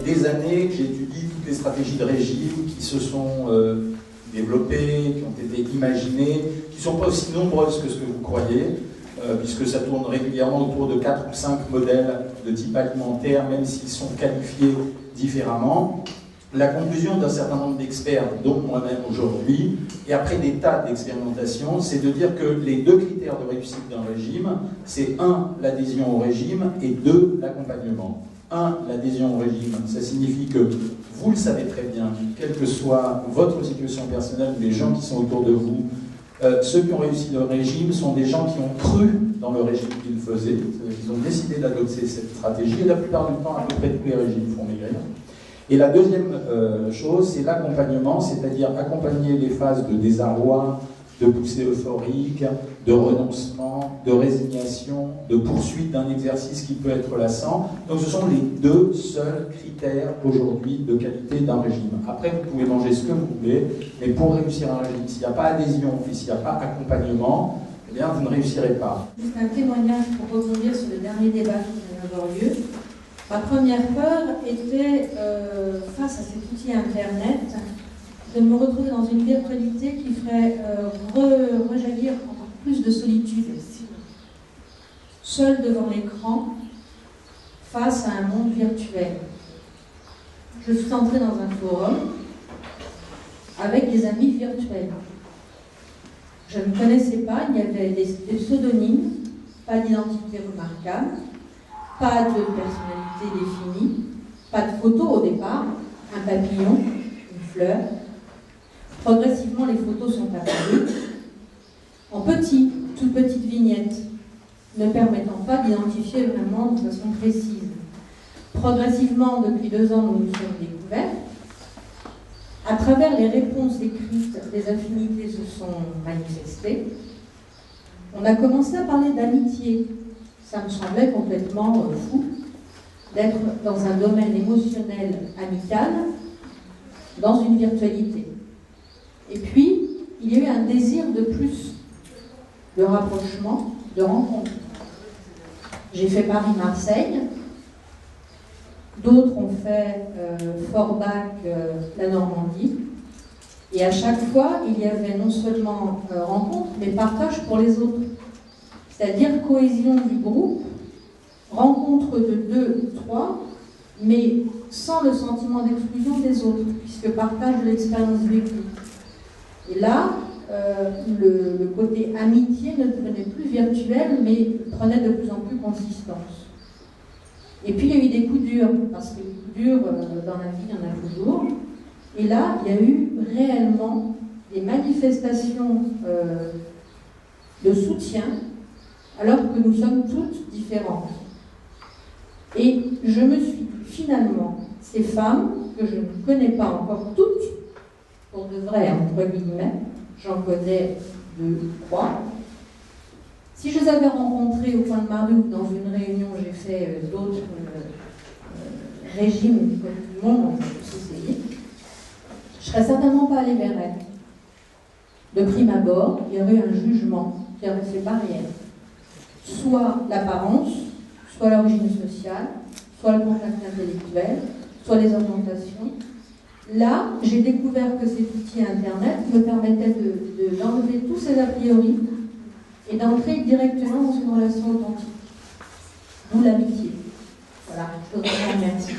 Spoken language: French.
des années que j'étudie toutes les stratégies de régime qui se sont développées, qui ont été imaginées, qui ne sont pas aussi nombreuses que ce que vous croyez, puisque ça tourne régulièrement autour de 4 ou 5 modèles de type alimentaire, même s'ils sont qualifiés différemment. La conclusion d'un certain nombre d'experts, dont moi-même aujourd'hui, et après des tas d'expérimentations, c'est de dire que les deux critères de réussite d'un régime, c'est 1, l'adhésion au régime, et 2, l'accompagnement. 1, l'adhésion au régime, ça signifie que vous le savez très bien, quelle que soit votre situation personnelle ou les gens qui sont autour de vous, ceux qui ont réussi le régime sont des gens qui ont cru dans le régime qu'ils faisaient, ils ont décidé d'adopter cette stratégie, et la plupart du temps, à peu près tous les régimes font maigrir. Et la deuxième chose, c'est l'accompagnement, c'est-à-dire accompagner les phases de désarroi, de poussée euphorique, de renoncement, de résignation, de poursuite d'un exercice qui peut être lassant. Donc ce sont les deux seuls critères aujourd'hui de qualité d'un régime. Après, vous pouvez manger ce que vous voulez, mais pour réussir un régime, s'il n'y a pas adhésion et s'il n'y a pas accompagnement, eh bien, vous ne réussirez pas. Juste un témoignage pour rebondir sur le dernier débat qui vient d'avoir lieu. Ma première peur était, face à cet outil Internet, de me retrouver dans une virtualité qui ferait rejaillir encore plus de solitude. Seule devant l'écran, face à un monde virtuel. Je suis entrée dans un forum avec des amis virtuels. Je ne connaissais pas, il y avait des pseudonymes, pas d'identité remarquable, pas de personnalité définie, pas de photo au départ, un papillon, une fleur. Progressivement, les photos sont apparues en toutes petites vignettes, ne permettant pas d'identifier vraiment de façon précise. Progressivement, depuis 2 ans, nous nous sommes découverts. À travers les réponses écrites, les affinités se sont manifestées. On a commencé à parler d'amitié. Ça me semblait complètement fou d'être dans un domaine émotionnel amical, dans une virtualité. Et puis, il y a eu un désir de plus, de rapprochement, de rencontre. J'ai fait Paris-Marseille, d'autres ont fait Forbach, la Normandie, et à chaque fois, il y avait non seulement rencontre, mais partage pour les autres. C'est-à-dire cohésion du groupe, rencontre de 2 ou 3, mais sans le sentiment d'exclusion des autres, puisque partage de l'expérience vécue. Et là, le côté amitié ne devenait plus virtuel, mais prenait de plus en plus consistance. Et puis il y a eu des coups durs, parce que les coups durs, dans la vie, il y en a toujours. Et là, il y a eu réellement des manifestations de soutien, alors que nous sommes toutes différentes. Et je me suis dit, finalement, ces femmes, que je ne connais pas encore toutes, pour de vrai, entre guillemets, j'en connais 2 ou 3. Si je les avais rencontrées au coin de ma rue ou dans une réunion, j'ai fait d'autres régimes comme tout le monde, on peut tous essayer, je ne serais certainement pas allée vers elles. De prime abord, il y aurait un jugement qui aurait fait barrière. Soit l'apparence, soit l'origine sociale, soit le contact intellectuel, soit les orientations. Là, j'ai découvert que cet outil Internet me permettait d'enlever tous ces a priori et d'entrer directement dans une relation authentique. D'où l'amitié. Voilà, je vous remercie.